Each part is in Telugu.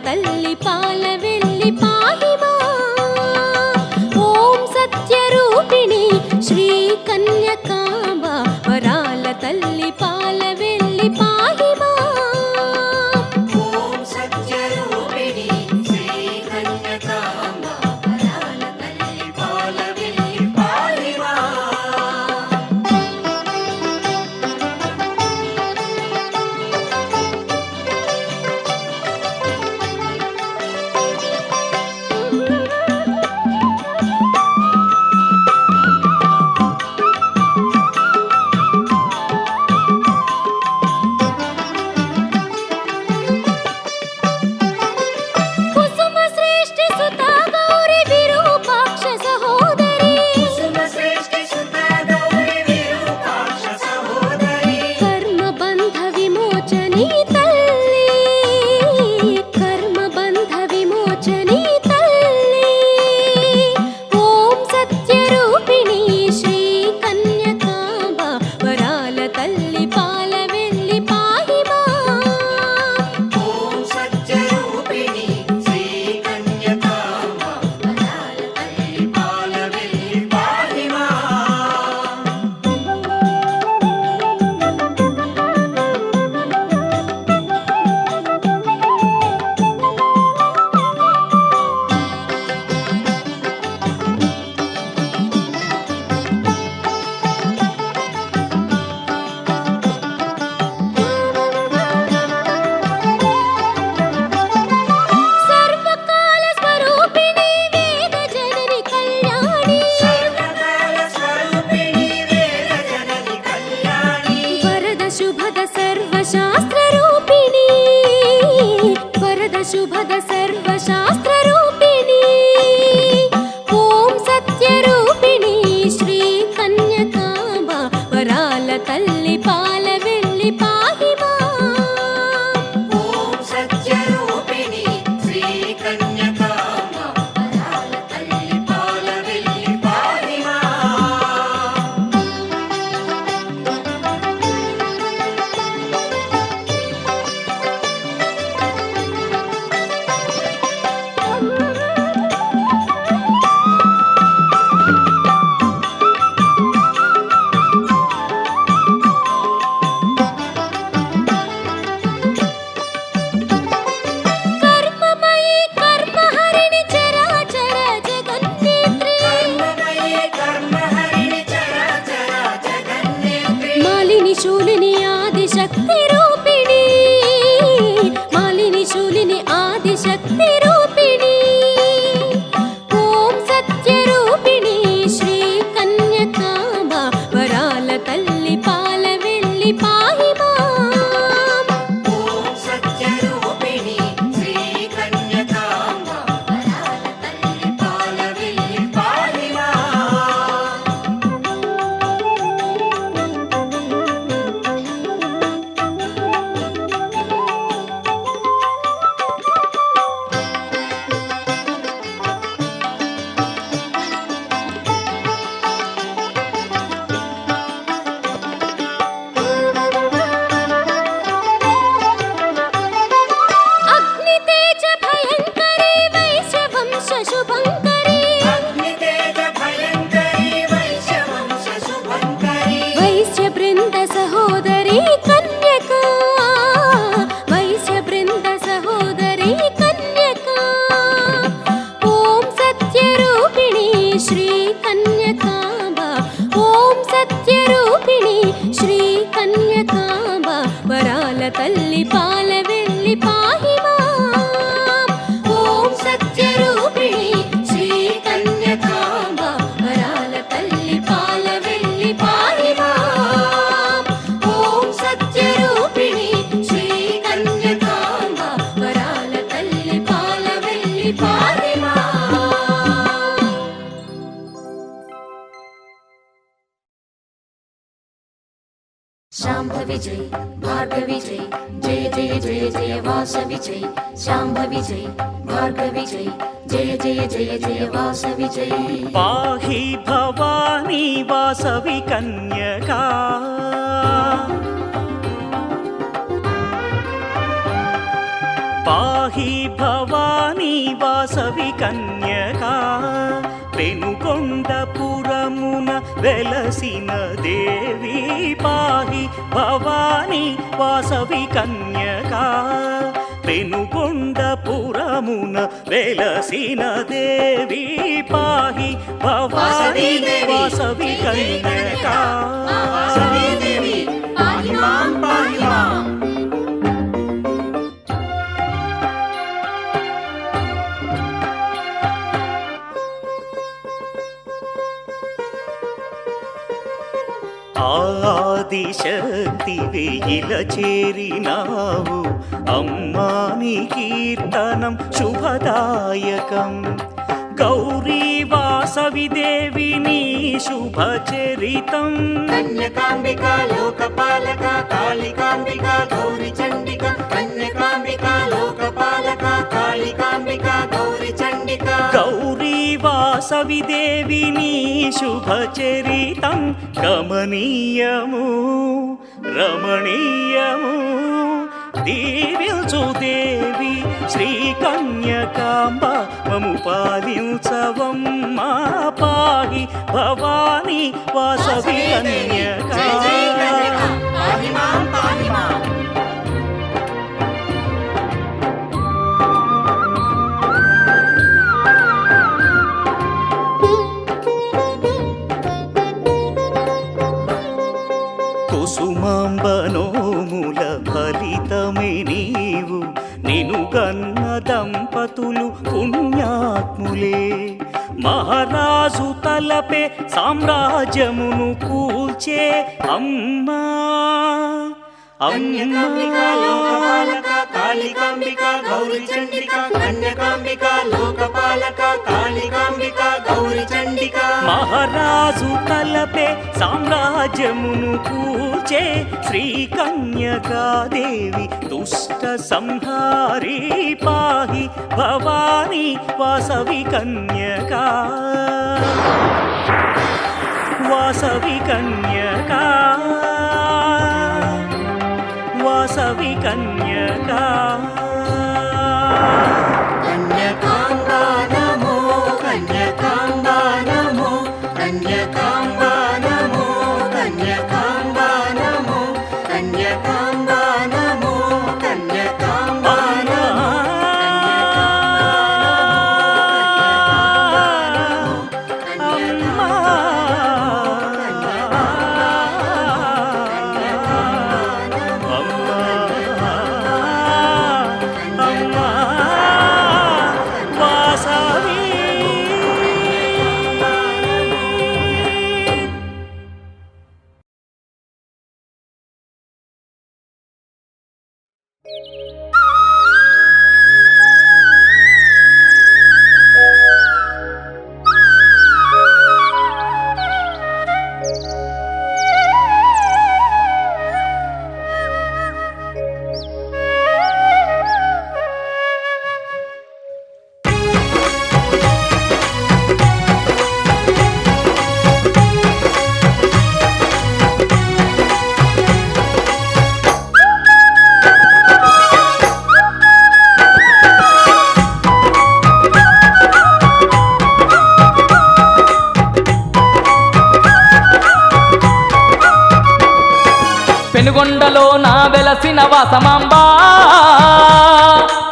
తల్లి పాల వెల్లి పాహిమా ఓం సత్యరూపిణి శ్రీ కన్యకాంబ వరాల తల్లి పాల వెల్లి పాహిమా ఓం సత్యరూపిణి శ్రీ కన్యకాంబ వరాల తల్లి పాల వెల్లి పాహిమా కుసుమ శ్రేష్ఠి సుత గౌరి విరూపాక్ష సహోదరి కుసుమ శ్రేష్ఠి సుత గౌరి విరూపాక్ష సహోదరి కర్మ బంధ విమోచని తల్లి కర్మ బంధ విమోచని తల్లి ఓం సత్యరూపిణి శ్రీ కన్యకాంబ వరాల తల్లి పాల వెల్లి పాహిమా ఓం సత్యరూపిణి శ్రీ కన్యకాంబ వరాల తల్లి పాల వెల్లి పాహిమా సర్వకాల స్వరూపిణి వేద జనని కళ్యాణి సర్వకాల స్వరూపిణి వేద జనని కళ్యాణి వరద శుభద సర్వశాస్త్ర రూపిణి వరద శుభద సర్వశాస్త్ర రూపిణి ఓం సత్యరూపిణి శ్రీ కన్యకాంబ వరాల తల్లి పాల వెల్లి పాహిమా ఓం సత్యరూపిణి శ్రీ కన్యకాంబ వరాల తల్లి పాల వెల్లి పాహిమా కర్మమయీ కర్మహరిణి చరాచర జగన్నేత్రి కర్మమయీ కర్మహరిణి చరాచర జగన్నేత్రి మాలిని శూలిని ఆదిశక్తి రూపిణి మాలిని శూలిని ఆదిశక్తి రూపిణి ఓం సత్యరూపిణి శ్రీ కన్యకాంబ వరాల తల్లి పాల వెల్లి పాహిమా ఓం సత్యరూపిణి శ్రీ కన్యకాంబ వరాల తల్లి పాల వెల్లి పాహిమా అగ్ని తేజ భయంకరి వైశ్యవంశ శుభంకరి అగ్నితేజ భయంకరి వైశ్యవంశ శుభంకరి వైశ్య బృంద సహోదరి కన్యకా వైశ్య బృంద సహోదరి కన్యకా ఓం సత్యరూపిణి శ్రీ కన్యకాంబ ఓం సత్యరూపిణి శ్రీ కన్యకాంబ వరాల తల్లి పాల వెల్లి పాహిమా ఓం సత్యరూపిణి శ్రీ కన్యకాంబ వరాల తల్లి పాల వెల్లి పాహిమా ఓం సత్యరూపిణి శ్రీ కన్యకాంబ వరాల తల్లి పాల వెల్లి పాహిమా शाम्भवि जय भार्गवि जय जय जय जय जय वासवि जय शाम्भवि जय भार्गवि जय जय जय जय जय वासवि जय पाहि भवानी वासवि कन्यका पाहि పాహి భవానీ వాసవి కన్యకా పెనుకొండపురమున వెలసిన దేవి పాహి భవానీ వాసవి కన్యకా పెనుకొండపురమున వెలసిన దేవి పాహి భవానీ వాసవి కన్యకా వాసవి దేవి పాహి మాం పాహి మాం ఆదిశక్తి వెయిల చేరినావు అమ్మా నీ కీర్తనం శుభదాయకం గౌరీ వాసవి దేవి నీ శుభచరితం కన్యకాంబిక లోకపాలక కాళికాంబిక గౌరి చండిక కన్యకాంబిక లోకపాలక కాళికాంబిక గౌరి చండిక గౌరీ వాసవి దేవి నీ శుభచరితం గమనీయము రమణీయము దీవించు దేవి శ్రీ కన్యకాంబ మము పాలించవమ్మా పాహి భవానీ వాసవి కన్యకా జై జై కన్యక పాహి మాం పాహి మాం కుసుమాంబనోముల ఫలితమే నీవు నిను గన్న దంపతులు పుణ్యాత్ములే మహారాజు తలపే సామ్రాజ్యమును కూల్చే అమ్మా కన్యకాంబిక లోకపాలక కాళికాంబిక గౌరి చండిక కన్యకాంబిక లోకపాలక కాళికాంబిక గౌరి చండిక మహారాజు తలపే సామ్రాజ్యమును కూల్చే శ్రీ కన్యకాదేవి దుష్ట సంహారీ పాహి భవానీ వాసవి కన్యకా వాసవి కన్యకా వాసవి కన్యకా కన్యకాంబా నమో కన్యకాంబా నమో కన్యకాంబా నమో కన్యకాంబా నమో కన్యకాంబా నమో కన్యకాంబా నమో పెనుగొండలో నా వెలసిన వాసమాంబా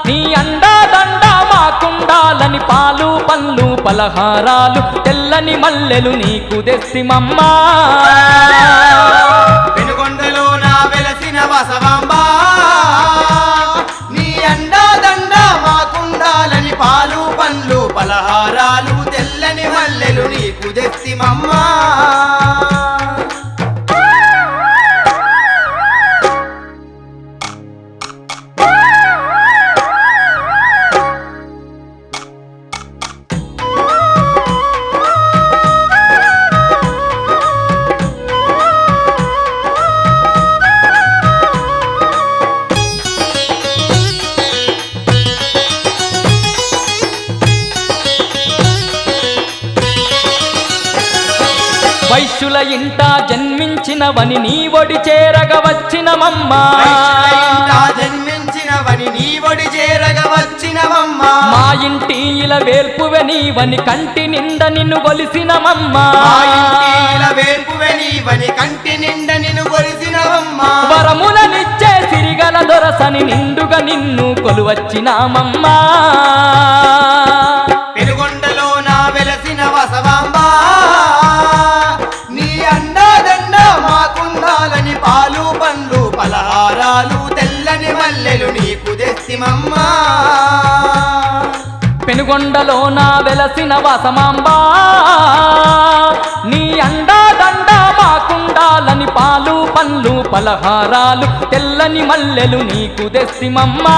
నీ అండా దండ మాకుండాలని పాలు పండ్లు పలహారాలు తెల్లని మల్లెలు నీకు తెస్తిమమ్మా పెనుగొండలో నా వెలసిన వాసవాంబా నీ అండా దండ మాకుండాలని పాలు పండ్లు పలహారాలు తెల్లని మల్లెలు నీకు తెస్తిమమ్మా వైశ్యుల ఇంట జన్మించినవని నీ ఒడి చేరగ వచ్చినమమ్మా జన్మించినవని నీ ఒడి చేరగ వేల్పువె నీవని కంటి నిండ నిన్ను గొలిసినమమ్మా మా ఇంటిల వేల్పువె నీవని కంటి నిండ నిన్ను కొలిసినవమ్మా వరములనిచ్చే సిరిగల దొరసని నిండుగా నిన్ను కొలువచ్చినామమ్మా పెనుగొండలో నా వెలసిన వసవాంబా నీ అండాదండ మాకుండాలని పాలు పండ్లు పలహారాలు తెల్లని మల్లెలు నీకు తెస్తిమమ్మా పెనుగొండలో నా వెలసిన వాసమాంబా నీ అండా దండ మాకుండాలని పాలు పండ్లు పలహారాలు తెల్లని మల్లెలు నీకు తెస్తిమమ్మా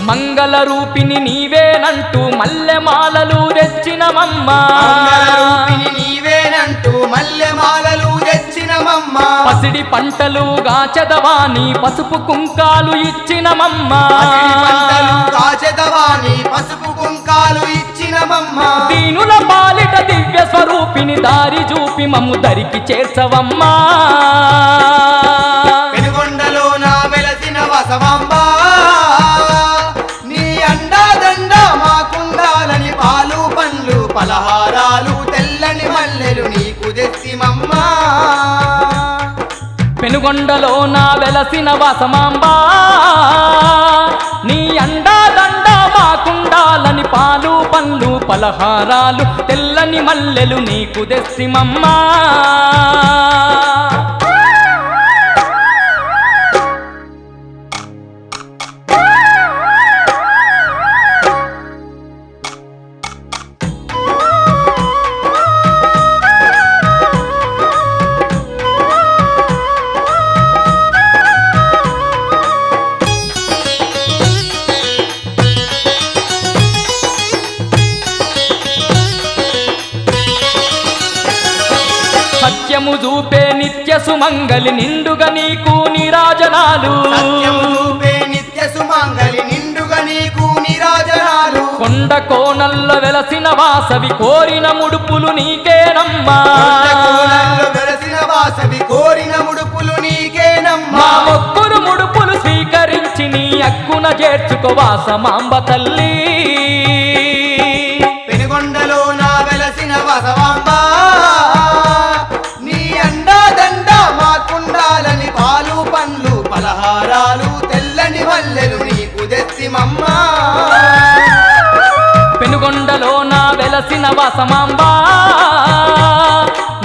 మంగళ రూపిణి నీవేనంటూ మల్లెమాలలు తెచ్చినమమ్మా మంగళరూపిణి నీవేనంటూ మల్లెమాలలు తెచ్చినమమ్మా పసిడి పంటలుగా చెదవాని పసుపు కుంకాలు ఇచ్చినమమ్మా పసిడి పంటలు కాచెదవాని పసుపు కుంకాలు ఇచ్చినమమ్మా దీనుల పాలిట దివ్య స్వరూపిణి దారి చూపి మమ్ము దరికి చేర్చవమ్మా పెనుగొండలో నా వెలసిన వసవాంబా నీ అండాదండ మాకుండాలని పాలు పండ్లు పలహారాలు తెల్లని మల్లెలు నీకు తెస్తిమమ్మా పెనుగొండలో నా వెలసిన వాసమాంబా నీ అండా దండ మాకుండాలని పాలు పండ్లు పలహారాలు తెల్లని మల్లెలు నీకు తెస్తిమమ్మా సత్యము చూపే నిత్య సుమంగలి నిండుగా నీకు నీరాజనాలు సత్యము రూపే నిత్య సుమంగళి నిండుగా నీకు నీరాజనాలు కొండ కోనల్లో వెలసిన వాసవి కోరిన ముడుపులు నీకేనమ్మా కొండకోణంలో వెలసిన వాసవి కోరిన ముడుపులు నీకేనమ్మా మా మొక్కులు ముడుపులు స్వీకరించి నీ అక్కున చేర్చుకో వాసమాంబ తల్లి పెనుగొండలో నా వెలసిన వసవాంబా నీ అండాదండ మాకుండాలని పాలు పండ్లు పలహారాలు తెల్లని మల్లెలు నీకు తెస్తిమమ్మా పెనుగొండలో నా వెలసిన వాసమాంబా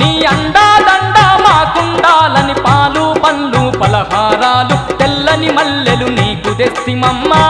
నీ అండా దండ మాకుండాలని పాలు పండ్లు పలహారాలు తెల్లని మల్లెలు నీకు తెస్తిమమ్మా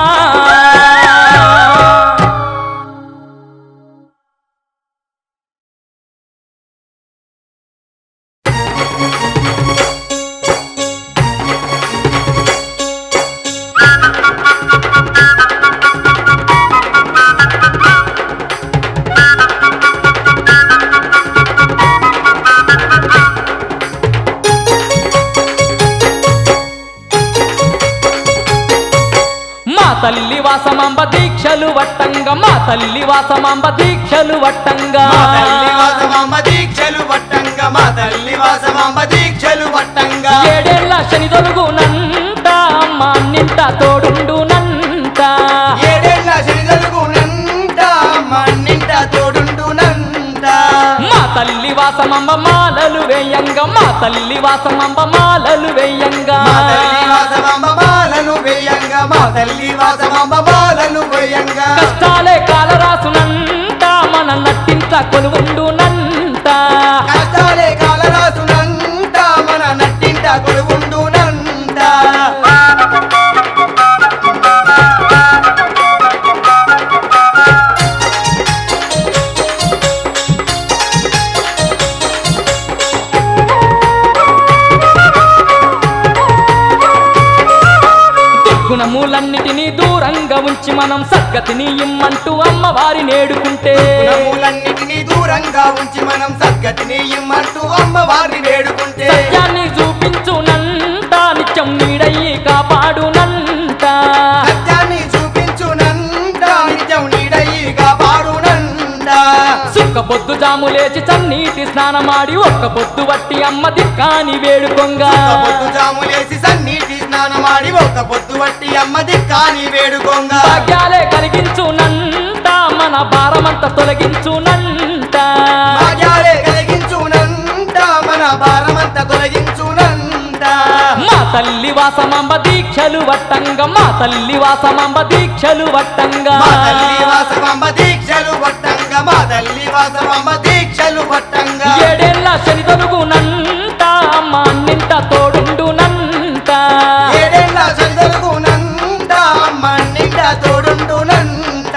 తల్లి వాసమాంబ దీక్షలు వట్టంగా మా తల్లి వాసమాంబ దీక్షలు వట్టంగా మా తల్లి వాసమాంబ దీక్షలు వట్టంగా మా తల్లి వాసమాంబ దీక్షలు వట్టంగా ఏడేళ్ల శని తొలుగునంట అమ్మ నింట తోడుండునంట ఏడేళ్ల శని తొలుగునంట మన్నింట తోడుండునంట మా తల్లి వాసమాంబ మాలలు వేయంగా మా తల్లి వాసమాంబ మాలలు వేయంగా మా తల్లి వాసమాంబ మాలను వేయంగా మా తల్లి వాసమాంబ మాలను వేయంగా కష్టాలే కాలరాసునంట మన నట్టింట కొలువుండునంట కష్టాలే కాలరాసునంట మన నట్టింట కొలువుండునంట గుణములన్నిటినీ దూరంగా ఉంచి మనం సద్గతిని ఇమ్మంటూ అమ్మవారి నేడుకుంటే గుణములన్నిటినీ దూరంగా ఉంచి మనం సద్గతిని సద్గతిని ఇమ్మంటూ అమ్మవారిని వేడుకుంటే సత్యాన్ని చూపించునంట నిత్యం నీడయి కాపాడునంట సత్యాన్ని చూపించునంట నిత్యం నీడయి కాపాడునంట సుక్క పొద్దు జాము లేచి చన్నీటి స్నానమాడి ఒక్క పొద్దు వట్టి అమ్మ దిక్కాని వేడుకొంగా పొద్దు జాములేసి సన్నీటి స్నానమాడి ఒక పొద్దు వట్టి అమ్మ దిక్కాని వేడుకోంగ భాగ్యాలే కలిగించునంట మన భారమంతా తొలగించునంట భాగ్యాలే కలిగించునంట మన భారమంతా తొలగించునంట మా తల్లి వాసమాంబ దీక్షలు వట్టంగా మా తల్లి వాసమాంబ దీక్షలు వట్టంగా మా తల్లి వాసమాంబ దీక్షలు పట్టంగ మా తల్లి వాసమాంబ దీక్షలు పట్టంగ ఏడేళ్ళ శని తొలుగునంట అమ్మ అన్నింట తోడుండునంట ఏడేళ్ళ చందరుగునంట అమ్మ నిండా తోడుండునంట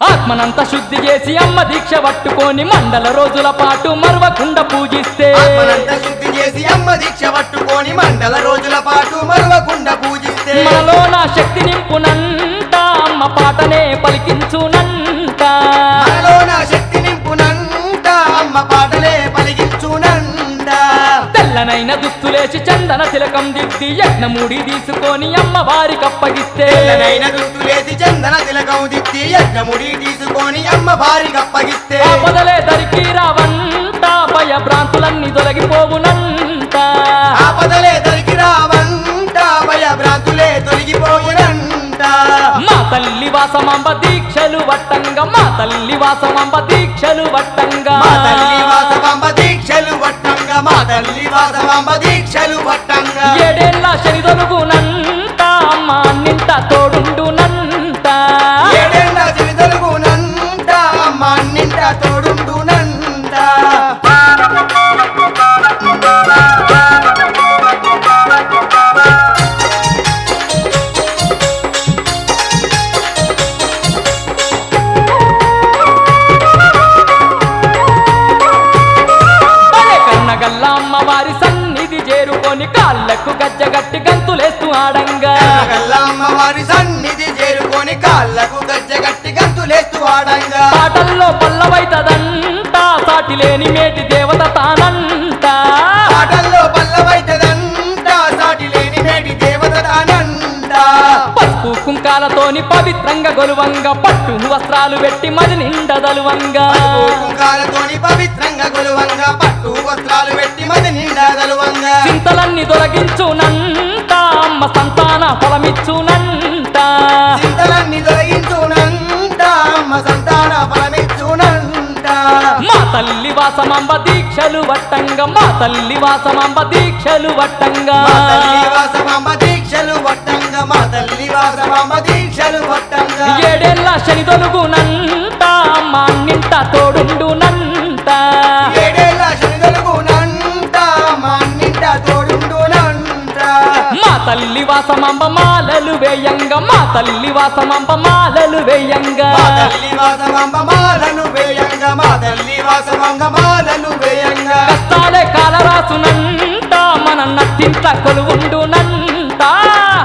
ఆత్మనంత శుద్ధి చేసి అమ్మ దీక్ష పట్టుకొని మండల రోజుల పాటు మరవకుండా పూజిస్తే ఆత్మనంత శుద్ధి చేసి అమ్మ దీక్ష పట్టుకొని మండల రోజుల పాటు మరవకుండా పూజిస్తే మనలో నా శక్తి నింపునంట అమ్మ పాటనే పలికించునంట మనలో నా శక్తి నింపునంట అమ్మ పాటలే పలికించునంట తెల్లనైన దుస్తులేసి చందన తిలకం దిద్ది యజ్ఞముడి తీసుకొని అమ్మ వారికి అప్పగిస్తే తెల్లనైన దుస్తులేసి చందన తిలకం దిద్ది యజ్ఞముడి తీసుకొని అమ్మ భార్యకి అప్పగిస్తే ఆపదలే దరికి రావంట భయభ్రాంతులన్నీ తొలగిపోవునంట ఆపదలే దరికి రావంట భయభ్రాంతులే తొలగిపోవునంట మా తల్లి వాసమాంబ దీక్షలు వట్టంగా మా తల్లి వాసమాంబ దీక్షలు వట్టంగా మా తల్లి వాసవాంబ దీక్షలు పట్టంగ మా తల్లి వాసవాంబ దీక్షలు పట్టంగ ఏడేళ్ళ శని తొలుగునంట అమ్మ అన్నింట తోడుండునంట ఏడేళ్ళ చిరుదలుగునంట అమ్మ నిండా తోడుండునంట భలే కన్నగల్ల అమ్మవారి సన్నిధి చేరుకొని కాళ్ళకు గజ్జగట్టి గంతులేస్తూ ఆడంగా కనగల్ల అమ్మవారి సన్నిధి చేరుకొని కాళ్ళకు గజ్జగట్టి గంతులేస్తూ ఆడంగా పాటల్లో పల్లవైతదంట సాటి లేని మేటి దేవత తానంట పాటల్లో పల్లవైతదంట సాటి లేని మేటి దేవత తానంట పసుపు కుంకాలతోని పవిత్రంగా గొలువంగా పట్టు వస్త్రాలు పెట్టి మది నిండదలువంగా కుంకాలతోని పవిత్రంగా గొలువంగా పట్టు వస్త్రాలు పెట్టి మది నిండా గలువంగా చింతలన్నీ తొలగించునంట అమ్మ సంతాన ఫలమిచ్చునంట చింతలన్నీ తొలగించునంట అమ్మ సంతాన ఫలమిచ్చునంట మా తల్లి వాసమాంబ దీక్షలు వట్టంగా మా తల్లి వాసమాంబ దీక్షలు వట్టంగా మా తల్లి వాసవాంబ దీక్షలు పట్టంగ మా తల్లి వాసవాంబ దీక్షలు పట్టంగ ఏడేళ్ళ శని తొలుగునంట అమ్మ అన్నింట తోడుండునంట ఏడేళ్ళ శనిదలుగునంట మా నిండా తోడుండునంట మా తల్లి వాసమాంబ మాలలు వేయంగా మా తల్లి వాసమాంబ మాలలు వేయంగా మా తల్లి వాసవాంబ మాలను వేయంగ మా తల్లి వాసవాంగ మాలను వేయంగ కష్టాలే కాలరాసునంట మన నట్టింట కొలువుండునంట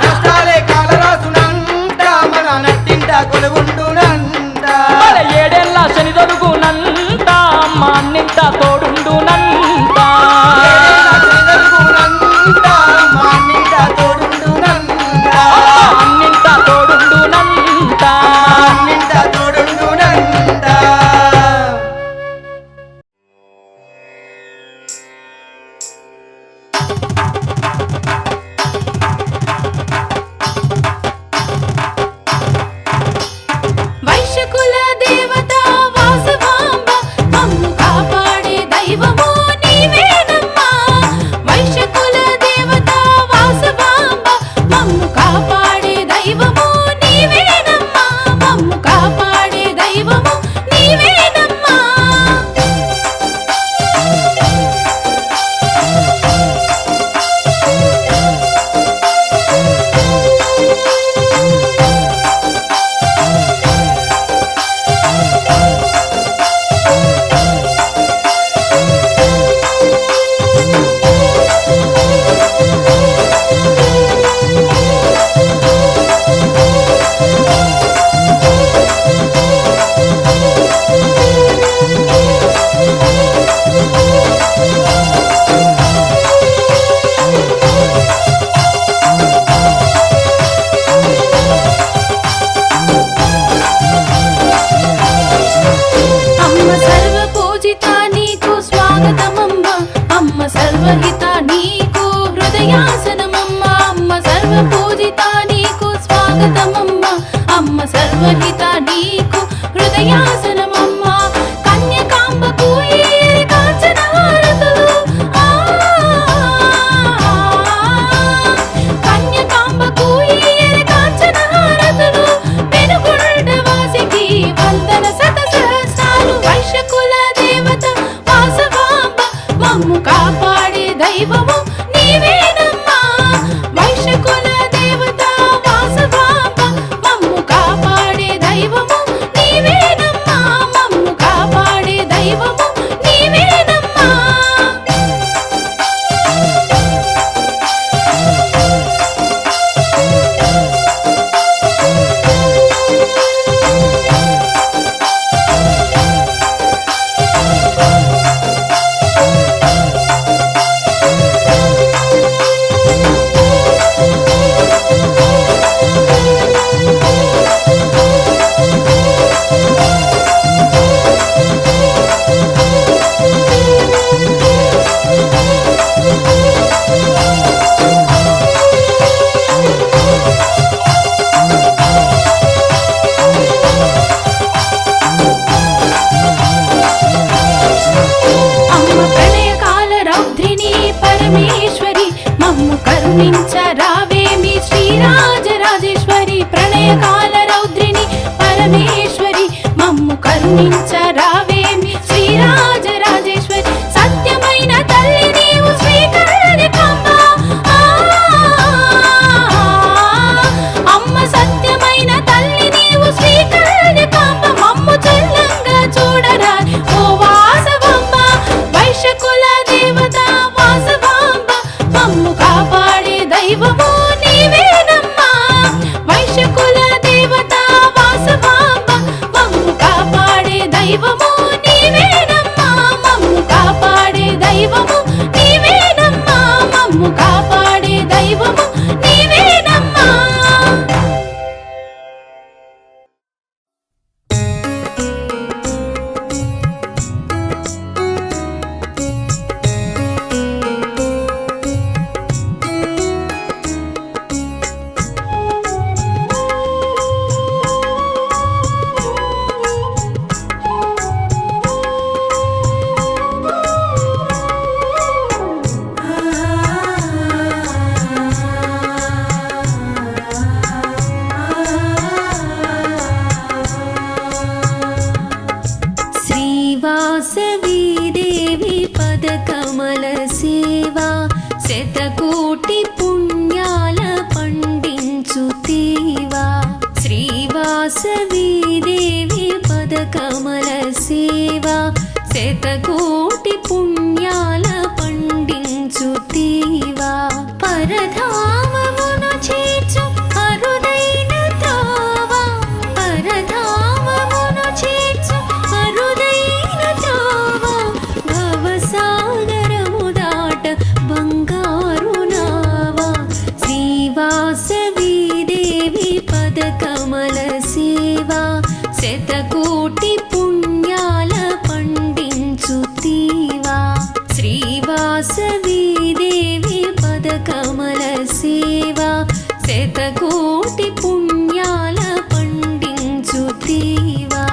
కష్టాలే కాలరాసునంట మన నట్టింట కొలువుండునంట మరి ఏడేళ్ళ శని తొలుగునంట అమ్మ అన్నింట తోడుండునంట ఏడేళ్ళ శనిదలుగునంట మా నిండా తోడుండునంట అన్నింట తోడుండునంట మా నిండా తోడుండునంట భువనేశ్వరి మమ్ము కరుణించరావేమి శ్రీరాజరాజేశ్వరి సత్యమైన తల్లి నీవు శ్రీకన్యకాంబ అమ్మ సత్యమైన తల్లి నీవు శ్రీకన్యకాంబ మమ్ము చల్లంగా చూడరా ఓ వాసవాంబ వైశ్యకుల దేవత వాసవాంబ మమ్ము కాపాడే దైవము నీవేనమ్మా వైశ్యకుల దేవత వాసవాంబ మమ్ము కాపాడే దైవము నీవేనమ్మా మమ్ము కాపాడే దైవము నీవేనమ్మా మమ్ము కాపాడే దైవము నీవేనమ్మా శ్రీవాసవి దేవి పదకమల సేవా శతకోటి పుణ్యాల పండించు తీవా శ్రీవాసవి దేవి పదకమల సేవా శతకోటి పుణ్యాల పండించు తీవా పరధామమును చేర్చు అరుదైన త్రోవా పరధామమును చేర్చు అరుదైన త్రోవా భవసాగరము దాట బంగారు నావా శ్రీవాసవి దేవి పదకమల సేవా శతకోటి పుణ్యాల పండించు తీవా శ్రీవాసవి దేవి పదకమల సేవా శతకోటి పుణ్యాల పండించు తీవా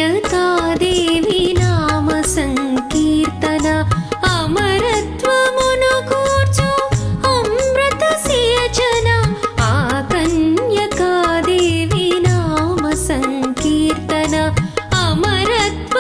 కన్యకాదేవి నామ సంకీర్తన అమరత్వమును కూర్చు అమృత సేచన ఆ కన్యకాదేవి నామ సంకీర్తన అమరత్వ